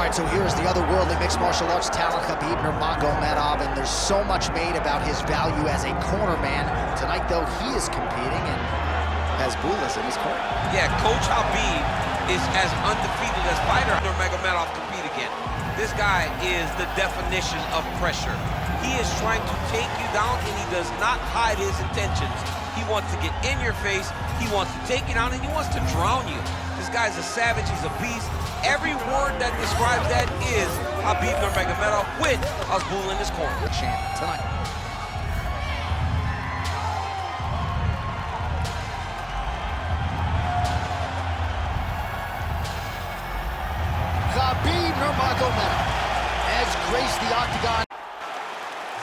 right, so here's the otherworldly mixed martial arts talent, Khabib Nurmagomedov, and there's so much made about his value as a corner man. Tonight, though, he is competing and has Bulas in his corner. Yeah, Coach Habib is as undefeated as fighter Nurmagomedov compete again. This guy is the definition of pressure. He is trying to take you down, and he does not hide his intentions. He wants to get in your face, he wants to take you down, and he wants to drown you. This guy's a savage, he's a beast. Every word that describes that is Khabib Nurmagomedov with Abdul in his corner. Champ tonight. Khabib Nurmagomedov has graced the octagon.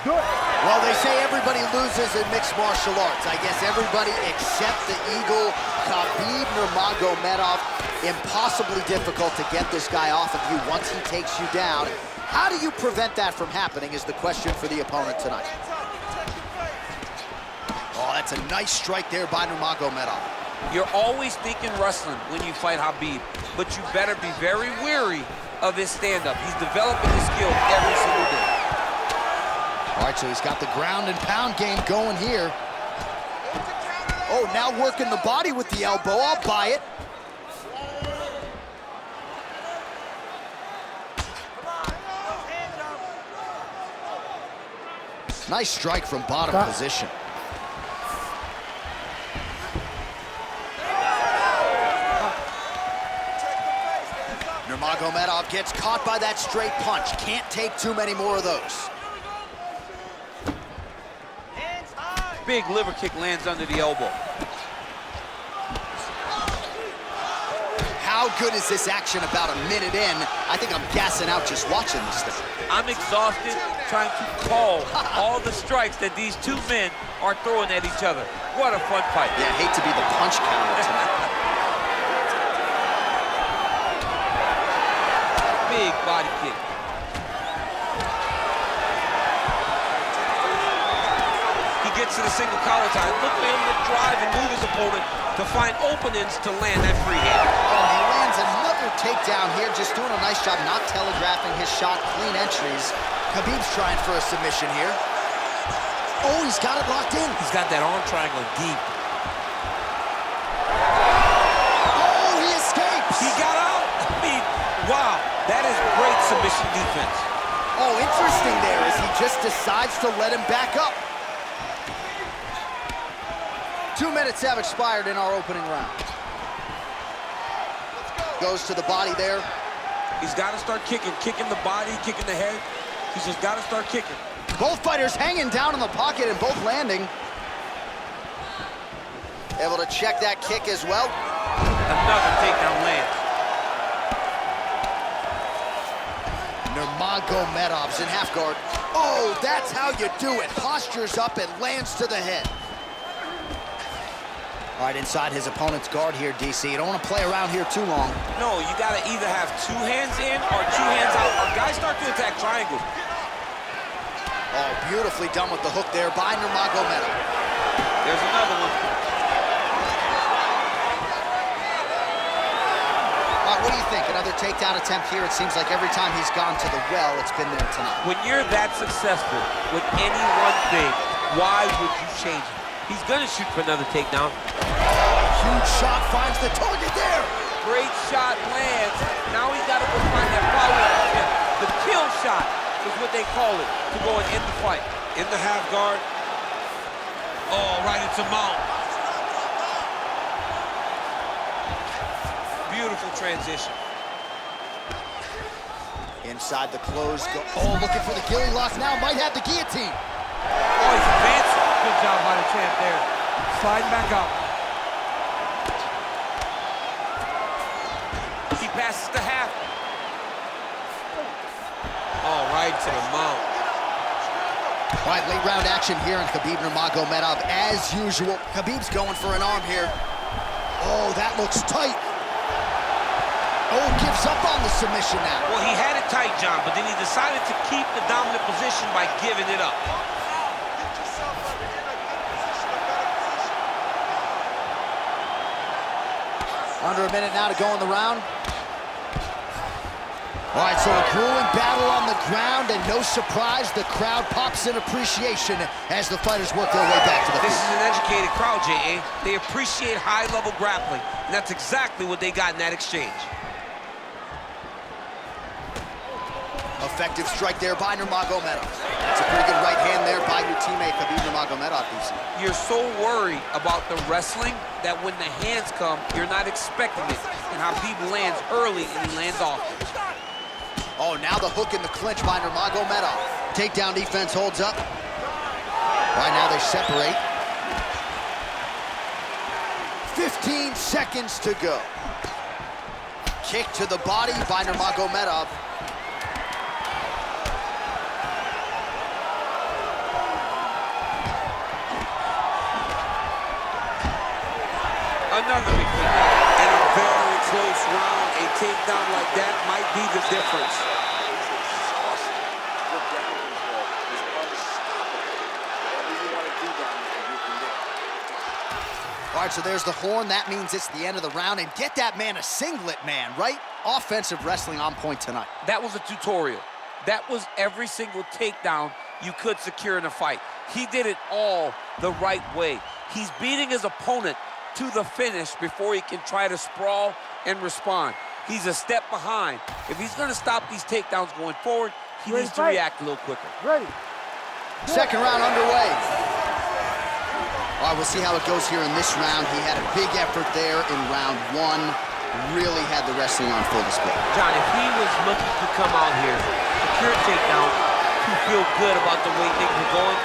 Well, they say everybody loses in mixed martial arts. I guess everybody except the Eagle, Khabib Nurmagomedov. Impossibly difficult to get this guy off of you once he takes you down. How do you prevent that from happening is the question for the opponent tonight. Oh, that's a nice strike there by Nurmagomedov. You're always thinking wrestling when you fight Khabib, but you better be very wary of his stand-up. He's developing his skill every single day. All right, so he's got the ground and pound game going here. Oh, now working the body with the elbow. I'll buy it. Nice strike from bottom position. Nurmagomedov gets caught by that straight punch. Can't take too many more of those. Big liver kick lands under the elbow. How good is this action about a minute in? I think I'm gassing out just watching this thing. I'm exhausted trying to call all the strikes that these two men are throwing at each other. What a fun fight. Yeah, I hate to be the punch counter tonight. Big body kick. He gets to the single collar tie. Look for him to drive and move his opponent to find openings to land that free hand. Oh, he lands another takedown here, just doing a nice job not telegraphing his shot, clean entries. Khabib's trying for a submission here. Oh, he's got it locked in. He's got that arm triangle deep. Oh, he escapes. He got out. I mean, wow, that is great submission defense. Oh, interesting there as he just decides to let him back up. 2 minutes have expired in our opening round. Goes to the body there. He's got to start kicking the body, kicking the head. He's just got to start kicking. Both fighters hanging down in the pocket and both landing. Able to check that kick as well. Another takedown lands. Nurmagomedov's in half guard. Oh, that's how you do it. Postures up and lands to the head. All right, inside his opponent's guard here, DC. You don't want to play around here too long. No, you got to either have 2 hands in or 2 hands out. Our guys start to attack triangles. Oh, beautifully done with the hook there by Nurmagomedov. There's another one. All right, what do you think? Another takedown attempt here. It seems like every time he's gone to the well, it's been there tonight. When you're that successful with any one thing, why would you change it? He's gonna shoot for another takedown. Huge shot finds the target there. Great shot lands. Now he's got to go find that follow-up. The kill shot is what they call it, to go and end the fight. In the half guard. Oh, right into mount. Beautiful transition. Inside the close. Oh, looking for the gilly lock now. Might have the guillotine. Oh, he's advancing. Good job by the champ there. Sliding back up. He passes the half. Oh, right to the mount. All right, late round action here on Khabib Nurmagomedov. As usual, Khabib's going for an arm here. Oh, that looks tight. Oh, gives up on the submission now. Well, he had it tight, John, but then he decided to keep the dominant position by giving it up. Under a minute now to go in the round. All right, so a grueling battle on the ground, and no surprise, the crowd pops in appreciation as the fighters work their way back to the field. This is an educated crowd, J.A. They appreciate high-level grappling, and that's exactly what they got in that exchange. Effective strike there by Nurmagomedov. That's a pretty good right hand there by your teammate, Khabib Nurmagomedov, DC. You're so worried about the wrestling that when the hands come, you're not expecting it. And Khabib lands early, and he lands often. Oh, now the hook in the clinch by Nurmagomedov. Takedown defense holds up. Right now they separate. 15 seconds to go. Kick to the body by Nurmagomedov. Another big kick. In a very close round, a takedown like that might be the difference. All right, so there's the horn. That means it's the end of the round. And get that man a singlet, man, right? Offensive wrestling on point tonight. That was a tutorial. That was every single takedown you could secure in a fight. He did it all the right way. He's beating his opponent to the finish before he can try to sprawl and respond. He's a step behind. If he's gonna stop these takedowns going forward, he needs to react a little quicker. Ready. Second round underway. All right, we'll see how it goes here in this round. He had a big effort there in round one. Really had the wrestling on full display. John, if he was looking to come out here, secure a takedown, to feel good about the way things are going,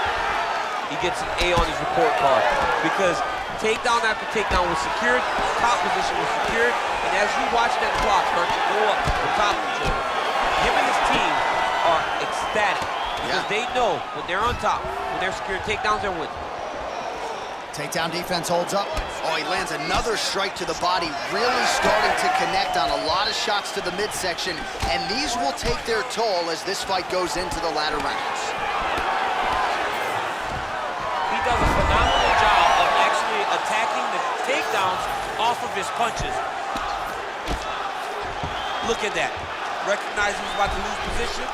he gets an A on his report card. Because takedown after takedown was secured, top position was secured, and as you watch that clock start to go up the top control, him and his team are ecstatic. Because they know when they're on top, when they're secured takedowns, they're winning. Takedown defense holds up. Oh, he lands another strike to the body, really starting to connect on a lot of shots to the midsection, and these will take their toll as this fight goes into the latter rounds. He does a phenomenal job of actually attacking the takedowns off of his punches. Look at that. Recognize he's about to lose position.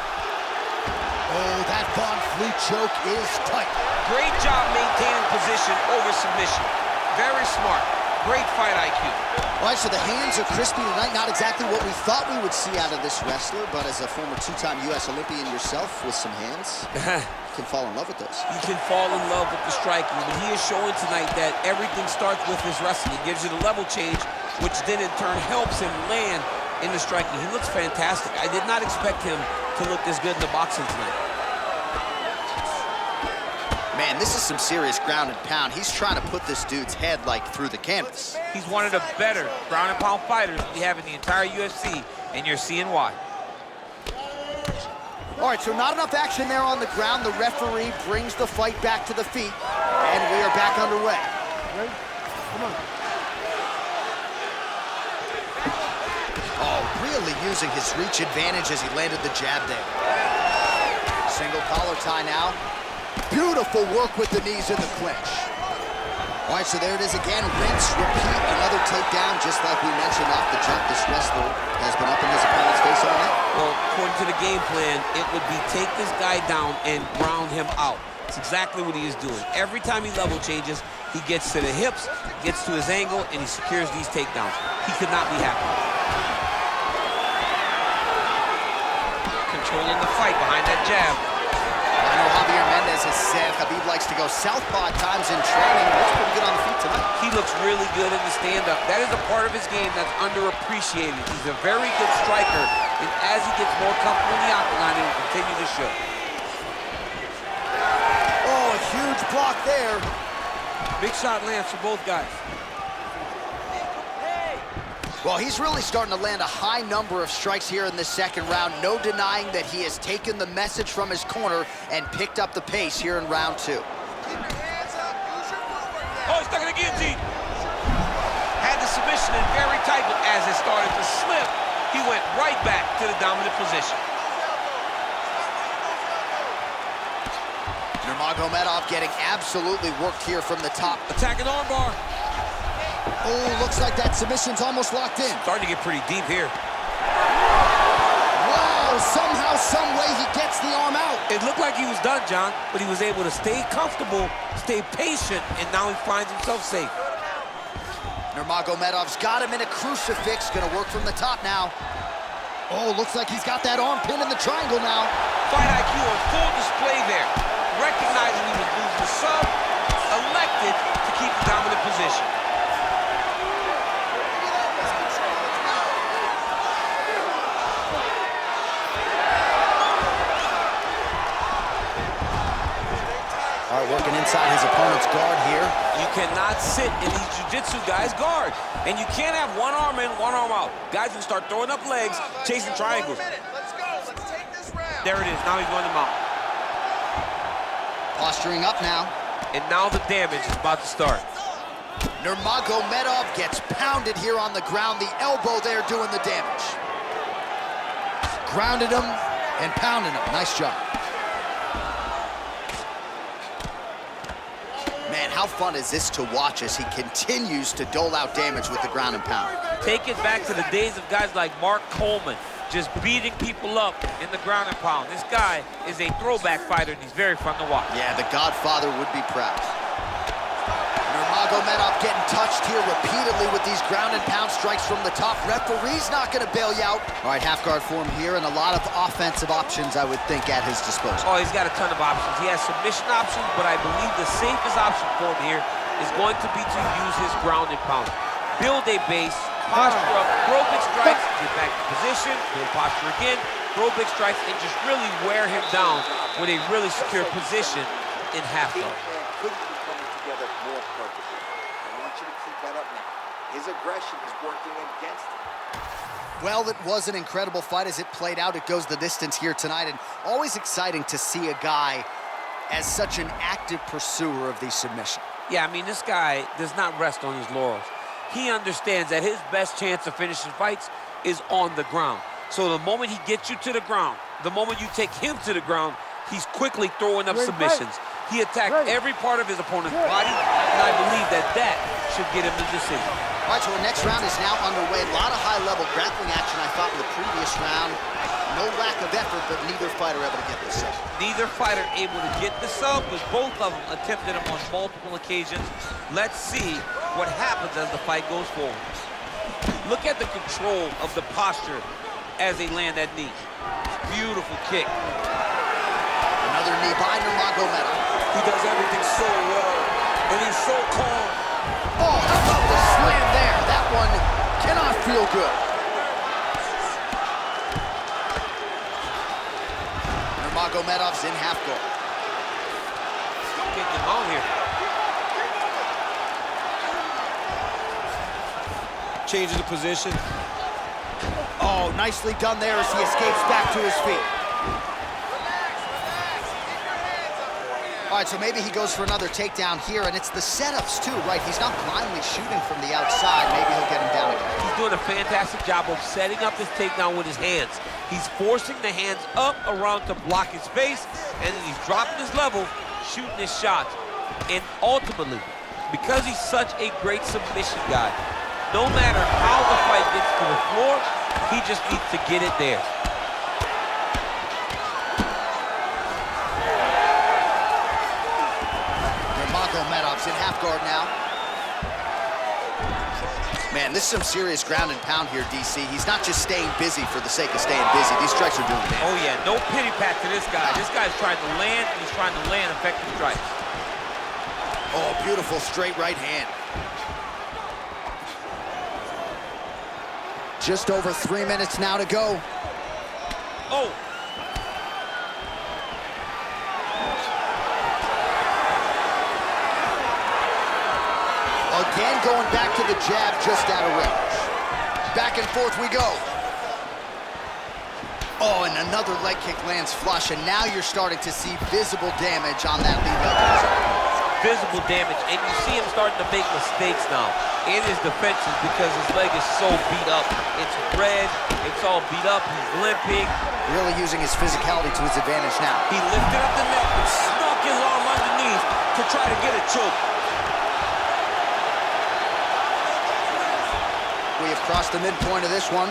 Oh, that Von Fleet choke is tight. Great job maintaining position over submission. Very smart. Great fight IQ. All right, so the hands are crispy tonight. Not exactly what we thought we would see out of this wrestler, but as a former two-time U.S. Olympian yourself with some hands, you can fall in love with those. You can fall in love with the striking, but he is showing tonight that everything starts with his wrestling. He gives you the level change, which then in turn helps him land in the striking. He looks fantastic. I did not expect him to look this good in the boxing tonight. Man, this is some serious ground and pound. He's trying to put this dude's head, like, through the canvas. He's one of the better ground and pound fighters we have in the entire UFC, and you're seeing why. All right, so not enough action there on the ground. The referee brings the fight back to the feet, and we are back underway. Ready? Come on. Oh, really using his reach advantage as he landed the jab there. Single collar tie now. Beautiful work with the knees in the clinch. All right, so there it is again. Rinse, repeat, another takedown, just like we mentioned off the jump. This wrestler has been up in his opponent's face all night. Well, according to the game plan, it would be take this guy down and ground him out. It's exactly what he is doing. Every time he level changes, he gets to the hips, gets to his angle, and he secures these takedowns. He could not be happy. Controlling the fight behind that jab. I know Javier Mendez has said Khabib likes to go southpaw at times in training. Looks pretty good on the feet tonight. He looks really good in the stand-up. That is a part of his game that's underappreciated. He's a very good striker, and as he gets more comfortable in the octagon, he will continue to show. Oh, a huge block there. Big shot lands for both guys. Well, he's really starting to land a high number of strikes here in this second round. No denying that he has taken the message from his corner and picked up the pace here in round two. Oh, he's stuck in the guillotine. Had the submission in very tight, but as it started to slip, he went right back to the dominant position. Nurmagomedov getting absolutely worked here from the top. Attacking armbar. Oh, looks like that submission's almost locked in. Starting to get pretty deep here. Wow! It looked like he was done, John, but he was able to stay comfortable, stay patient, and now he finds himself safe. Nurmagomedov's got him in a crucifix, gonna work from the top now. Oh, looks like he's got that arm pin in the triangle now. Fight IQ on full display there. Recognizing he was losing the sub, elected to keep the dominant position. All right, working inside his opponent's guard here. You cannot sit in these jiu-jitsu guys' guard. And you can't have one arm in, one arm out. Guys can start throwing up legs, chasing triangles. Let's go. Let's take this round. There it is. Now he's going to mount. Posturing up now. And now the damage is about to start. Nurmagomedov gets pounded here on the ground. The elbow there doing the damage. Grounded him and pounded him. Nice job. Man, how fun is this to watch as he continues to dole out damage with the ground and pound? Take it back to the days of guys like Mark Coleman, just beating people up in the ground and pound. This guy is a throwback fighter, and he's very fun to watch. Yeah, the Godfather would be proud. Nurmagomedov getting touched here repeatedly with these ground and pound strikes from the top. Referee's not going to bail you out. All right, half guard form here, and a lot of offensive options, I would think, at his disposal. Oh, he's got a ton of options. He has submission options, but I believe the safest option for him here is going to be to use his ground and pound. Build a base, posture up, throw big strikes, get back to position, build posture again, throw big strikes, and just really wear him down with a really secure position in half guard. Couldn't be coming together more perfectly. I want you to keep that up now. His aggression is working against him. Well, it was an incredible fight as it played out. It goes the distance here tonight, and always exciting to see a guy as such an active pursuer of these submissions. Yeah, I mean, this guy does not rest on his laurels. He understands that his best chance of finishing fights is on the ground. So the moment he gets you to the ground, the moment you take him to the ground, he's quickly throwing up submissions. He attacked every part of his opponent's body, and I believe that that should get him the decision. All right, so the next round is now underway. A lot of high-level grappling action, I thought, in the previous round. No lack of effort, but neither fighter able to get this sub. Neither fighter able to get the sub, but both of them attempted him on multiple occasions. Let's see what happens as the fight goes forward. Look at the control of the posture as they land that knee. Beautiful kick. Another knee by Nurmagomedov. He does everything so well, and he's so calm. Oh, how about the slam there? That one cannot feel good. Nurmagomedov's in half guard. Getting him on here. Changing the position. Oh, nicely done there as he escapes back to his feet. All right, so maybe he goes for another takedown here, and it's the setups too, right? He's not blindly shooting from the outside. Maybe he'll get him down again. He's doing a fantastic job of setting up his takedown with his hands. He's forcing the hands up around to block his face, and then he's dropping his level, shooting his shots. And ultimately, because he's such a great submission guy, no matter how the fight gets to the floor, he just needs to get it there. Nurmagomedov's in half guard now. Man, this is some serious ground and pound here, DC. He's not just staying busy for the sake of staying busy. These strikes are doing damage. Oh, yeah, no pity pat to this guy. This guy's trying to land, and he's trying to land effective strikes. Oh, beautiful straight right hand. Just over 3 minutes now to go. Oh! Again, going back to the jab just out of range. Back and forth we go. Oh, and another leg kick lands flush, and now you're starting to see visible damage on that lead leg. Visible damage, and you see him starting to make mistakes now in his defenses because his leg is so beat up. It's red, it's all beat up, he's limping. Really using his physicality to his advantage now. He lifted up the neck and snuck his arm underneath to try to get a choke. We have crossed the midpoint of this one.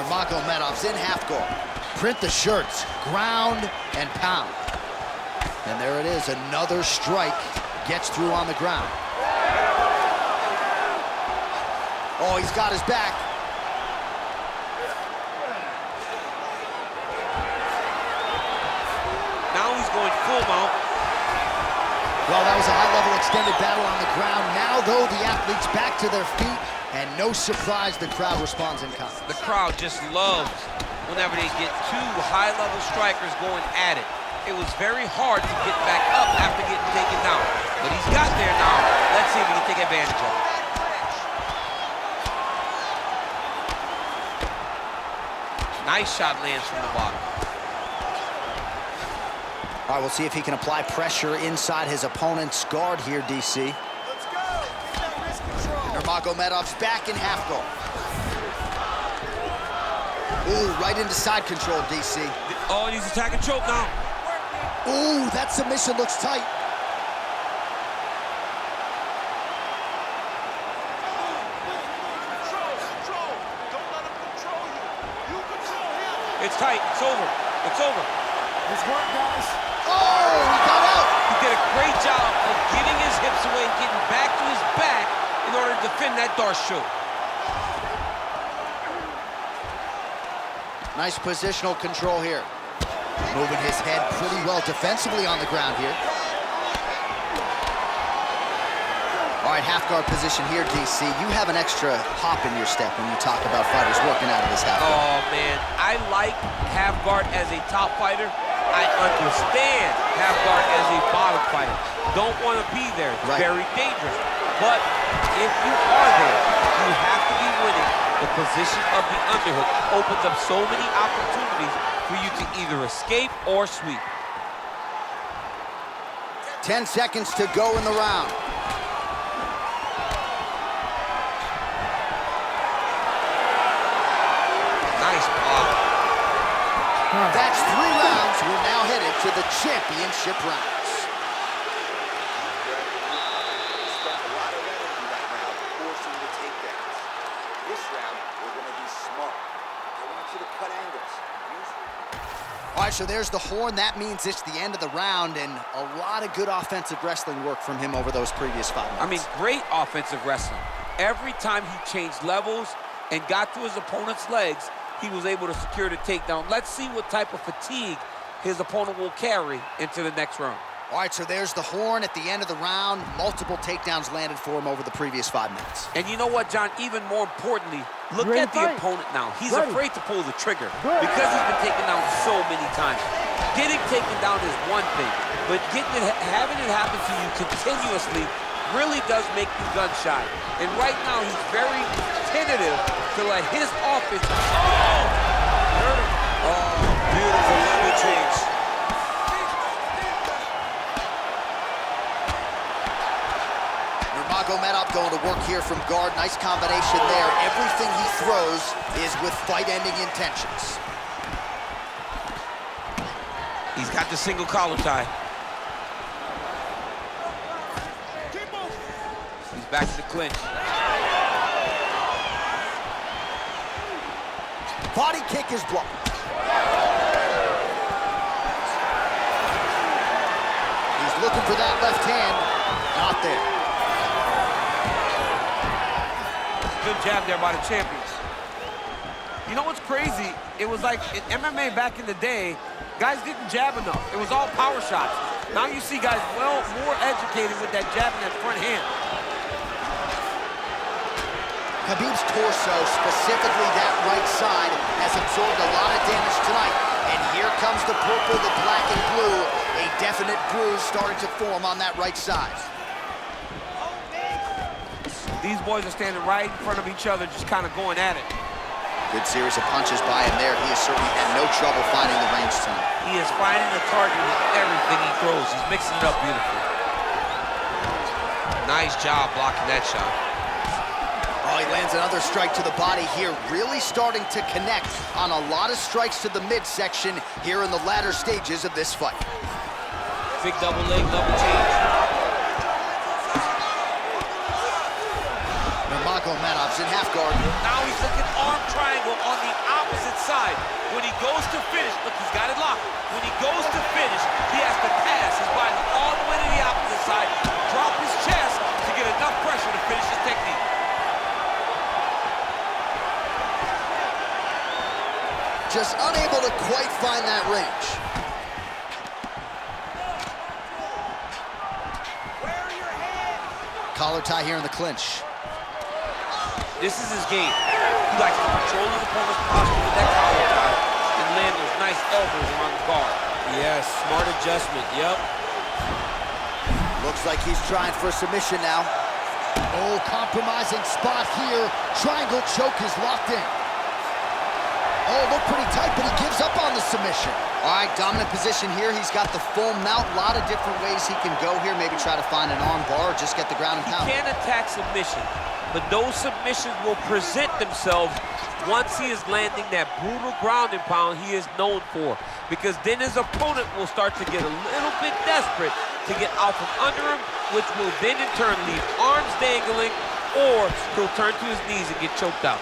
Nurmagomedov's in half guard. Print the shirts, ground and pound. And there it is, another strike gets through on the ground. Oh, he's got his back. Now he's going full mount. Well, that was a high-level extended battle on the ground. Now, though, the athletes back to their feet, and no surprise, the crowd responds in kind. The crowd just loves whenever they get two high-level strikers going at it. It was very hard to get back up after getting taken down. But he's got there now. Let's see if he can take advantage of it. Nice shot lands from the bottom. All right, we'll see if he can apply pressure inside his opponent's guard here, DC. Let's go. Get that wrist control. Nurmagomedov's back in half guard. Ooh, right into side control, DC. Oh, and he's attacking choke now. Ooh, that submission looks tight. Control. Don't let him control you. You control him. It's tight. It's over. It's over. Nice work, guys. Oh, he got out. He did a great job of getting his hips away and getting back to his back in order to defend that Darce choke. Nice positional control here. Moving his head pretty well defensively on the ground here. All right, half guard position here, DC. You have an extra hop in your step when you talk about fighters working out of this half guard. Oh, man. I like half guard as a top fighter. I understand half guard as a bottom fighter. Don't want to be there. It's very dangerous. But if you are there, you have to be winning. The position of the underhook opens up so many opportunities for you to either escape or sweep. 10 seconds to go in the round. Nice block. That's 3 rounds. We're now headed to the championship rounds. Spent a lot of energy that round forcing the takedowns. This round, we're going to be smart. I want you to cut angles. All right, so there's the horn. That means it's the end of the round, and a lot of good offensive wrestling work from him over those previous 5 minutes. I mean, great offensive wrestling. Every time he changed levels and got to his opponent's legs, he was able to secure the takedown. Let's see what type of fatigue his opponent will carry into the next round. All right, so there's the horn at the end of the round. Multiple takedowns landed for him over the previous 5 minutes. And you know what, John? Even more importantly, look at the opponent now. He's afraid to pull the trigger because he's been taken down so many times. Getting taken down is one thing, but having it happen to you continuously really does make you gun shy. And right now, he's very tentative to let his offense. Oh, beautiful level change. Nurmagomedov going to work here from guard. Nice combination there. Everything he throws is with fight-ending intentions. He's got the single collar tie. He's back to the clinch. Body kick is blocked. He's looking for that left hand. Not there. Good jab there by the champions. You know what's crazy? It was like in MMA back in the day, guys didn't jab enough. It was all power shots. Now you see guys more educated with that jab and that front hand. Khabib's torso, specifically that right side, has absorbed a lot of damage tonight. And here comes the purple, the black, and blue. A definite bruise starting to form on that right side. These boys are standing right in front of each other, just kind of going at it. Good series of punches by him there. He has certainly had no trouble finding the range tonight. He is finding the target with everything he throws. He's mixing it up beautifully. Nice job blocking that shot. Oh, he lands another strike to the body here, really starting to connect on a lot of strikes to the midsection here in the latter stages of this fight. Big double leg, double change. Nurmagomedov's in half guard. Now he's looking arm triangle on the opposite side. When he goes to finish, look, he's got it locked. When he goes to finish, he has to pass his body all the way to the opposite side, drop his chest to get enough pressure to finish his technique. Just unable to quite find that range. Collar tie here in the clinch. This is his game. He likes to control his opponent's posture with that collar tie and land those nice elbows around the guard. Yes, smart adjustment, yep. Looks like he's trying for a submission now. Oh, compromising spot here. Triangle choke is locked in. Oh, look pretty tight, but he gives up on the submission. All right, dominant position here. He's got the full mount. A lot of different ways he can go here. Maybe try to find an arm bar or just get the ground and pound. He can attack submission, but those submissions will present themselves once he is landing that brutal ground and pound he is known for. Because then his opponent will start to get a little bit desperate to get out from under him, which will then in turn leave arms dangling, or he'll turn to his knees and get choked out.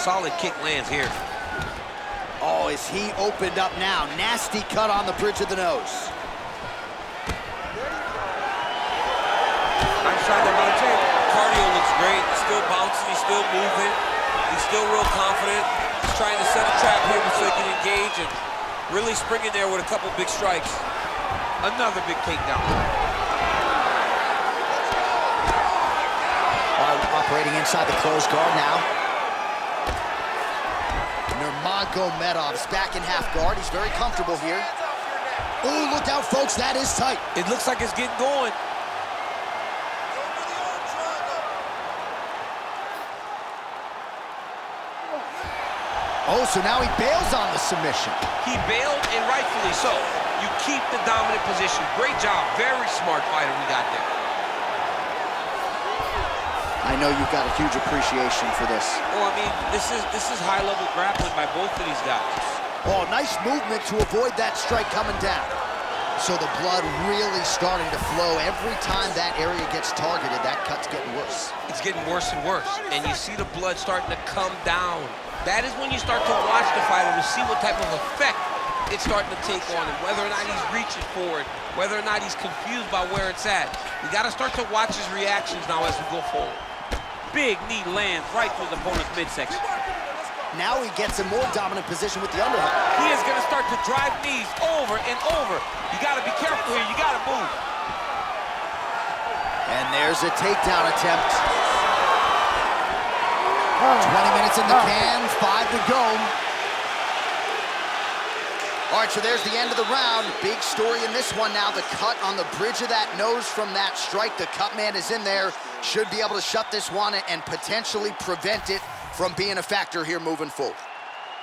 Solid kick lands here. Oh, is he opened up now? Nasty cut on the bridge of the nose. I'm trying to rotate. Cardio looks great. He's still bouncing. He's still moving. He's still real confident. He's trying to set a trap here so he can engage and really spring in there with a couple big strikes. Another big takedown. Operating inside the closed guard now. Nurmagomedov's back in half guard. He's very comfortable here. Oh, look out, folks. That is tight. It looks like it's getting going. Oh, so now he bails on the submission. He bailed, and rightfully so. You keep the dominant position. Great job. Very smart fighter we got there. I know you've got a huge appreciation for this. Oh, I mean, this is high-level grappling by both of these guys. Oh, nice movement to avoid that strike coming down. So the blood really starting to flow. Every time that area gets targeted, that cut's getting worse. It's getting worse and worse, and you see the blood starting to come down. That is when you start to watch the fighter to see what type of effect it's starting to take on him, whether or not he's reaching for it, whether or not he's confused by where it's at. We got to start to watch his reactions now as we go forward. Big knee lands right through the opponent's midsection. Now he gets a more dominant position with the underhook. He is going to start to drive knees over and over. You got to be careful here. You got to move. And there's a takedown attempt. 20 minutes in the can, 5 to go. All right, so there's the end of the round. Big story in this one now. The cut on the bridge of that nose from that strike. The cut man is in there. Should be able to shut this one and potentially prevent it from being a factor here moving forward.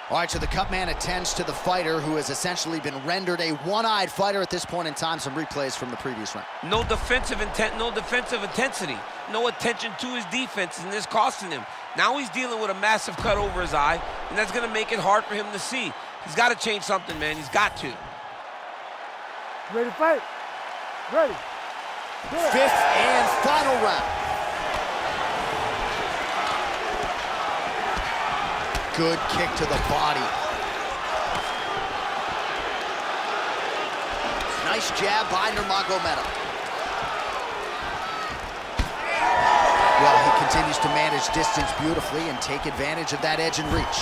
All right, so the cut man attends to the fighter who has essentially been rendered a one-eyed fighter at this point in time. Some replays from the previous round. No defensive intent, no defensive intensity. No attention to his defense, and this costing him. Now he's dealing with a massive cut over his eye, and that's going to make it hard for him to see. He's got to change something, man. He's got to. Ready to fight? Ready. Fifth and final round. Good kick to the body. Nice jab by Nurmagomedov. Well, he continues to manage distance beautifully and take advantage of that edge and reach.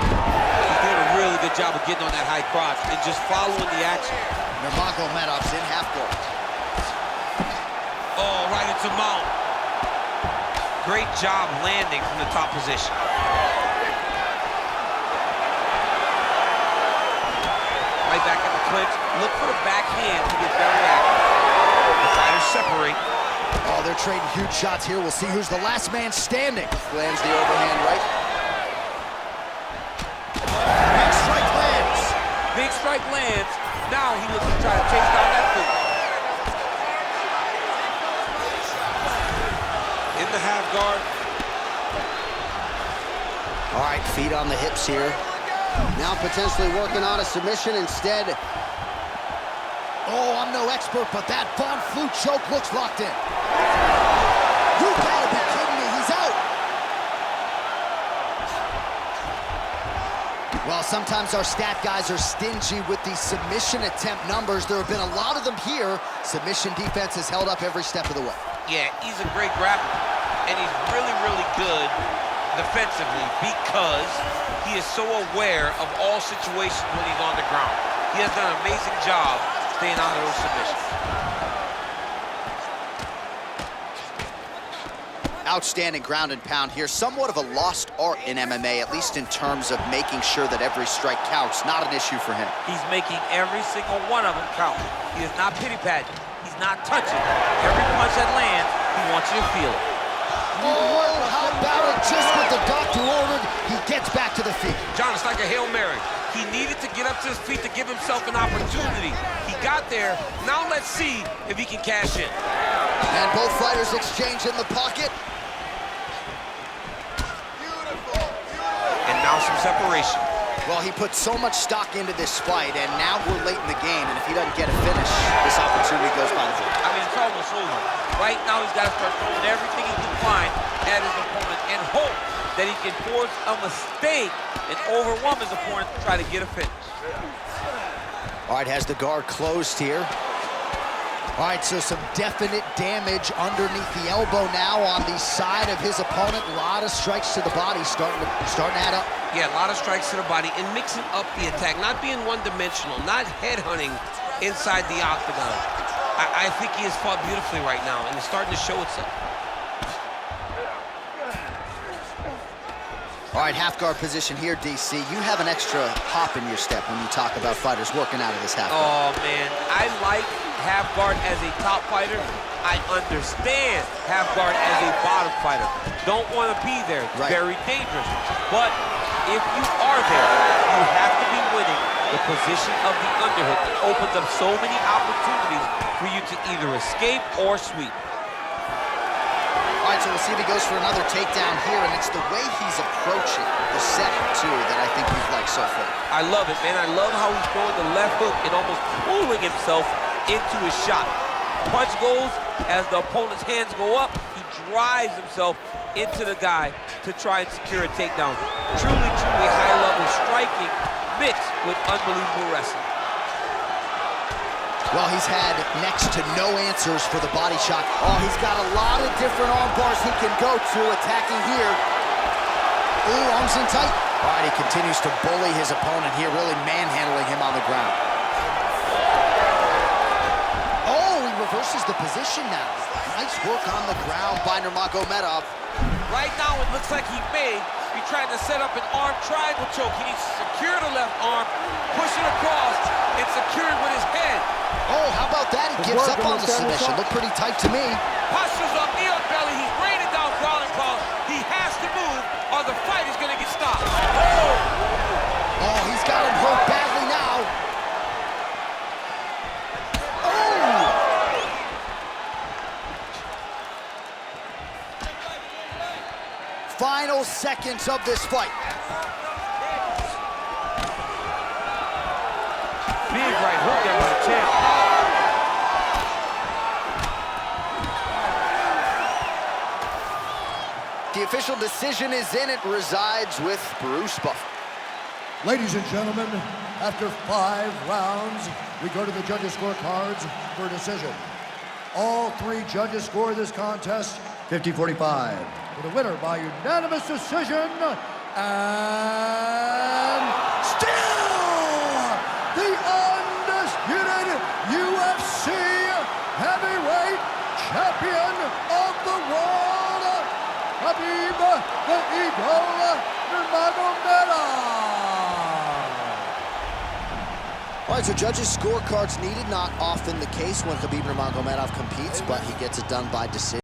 He's doing a really good job of getting on that high crotch and just following the action. Nurmagomedov's in half guard. Oh, right into mount. Great job landing from the top position. Right back in the clinch. Look for the backhand to get very active. The fighters separate. Oh, they're trading huge shots here. We'll see who's the last man standing. Lands the overhand right. Big strike lands. Big strike lands. Now he looks to try to chase down that foot. In the half guard. All right, feet on the hips here. Now potentially working on a submission instead. Oh, I'm no expert, but that Von Flue choke looks locked in. You gotta be kidding me, he's out. Well, sometimes our stat guys are stingy with the submission attempt numbers. There have been a lot of them here. Submission defense has held up every step of the way. Yeah, he's a great grappler, and he's really, really good defensively because he is so aware of all situations when he's on the ground. He has done an amazing job staying out of those submissions. Outstanding ground and pound here. Somewhat of a lost art in MMA, at least in terms of making sure that every strike counts. Not an issue for him. He's making every single one of them count. He is not pity-patting. He's not touching. Every punch that lands, he wants you to feel it. Oh, how about it? Just what the doctor ordered, he gets back to the feet. John, it's like a Hail Mary. He needed to get up to his feet to give himself an opportunity. He got there. Now let's see if he can cash in. And both fighters exchange in the pocket. And now some separation. Well, he put so much stock into this fight, and now we're late in the game, and if he doesn't get a finish, this opportunity goes by the board. I mean, it's almost over. Right now, he's got to start throwing everything he can find at his opponent and hope that he can force a mistake and overwhelm his opponent to try to get a finish. All right, has the guard closed here. All right, so some definite damage underneath the elbow now on the side of his opponent. A lot of strikes to the body starting to add up. Yeah, a lot of strikes to the body and mixing up the attack, not being one-dimensional, not headhunting inside the octagon. I think he has fought beautifully right now, and it's starting to show itself. All right, half guard position here, DC. You have an extra hop in your step when you talk about fighters working out of this half guard. Oh, man, I like half guard as a top fighter. I understand half guard as a bottom fighter. Don't want to be there. It's very dangerous. But if you are there, you have to be winning the position of the underhook. It opens up so many opportunities for you to either escape or sweep. All right, so we'll see if he goes for another takedown here, and it's the way he's approaching the second, too, that I think we've liked so far. I love it, man. I love how he's throwing the left hook and almost pulling himself into his shot. Punch goes, as the opponent's hands go up, he drives himself into the guy to try and secure a takedown. Truly, truly high-level striking mixed with unbelievable wrestling. Well, he's had next to no answers for the body shot. Oh, he's got a lot of different arm bars he can go to, attacking here. Ooh, arms in tight. All right, he continues to bully his opponent here, really manhandling him on the ground. Oh, he reverses the position now. Nice work on the ground by Nurmagomedov. Right now, it looks like he may be trying to set up an arm triangle choke. He needs to secure the left arm, push it across, and secure it with his head. Oh, how about that? He gives up on the submission. Looked pretty tight to me. Posture's up, knee on belly. He's raining down ground and pound. He has to move, or the fight is going to get stopped. Oh, he's got him hurt badly now. Oh! Final seconds of this fight. Big right hook there by the champ. The official decision is in. It resides with Bruce Buffer. Ladies and gentlemen, after 5 rounds, we go to the judges' scorecards for a decision. All 3 judges score this contest 50-45. For the winner by unanimous decision, and still the undisputed UFC heavyweight champion of the world, Khabib the Eagle Nurmagomedov. All right, so judges' scorecards needed. Not often the case when Khabib Nurmagomedov competes, but he gets it done by decision.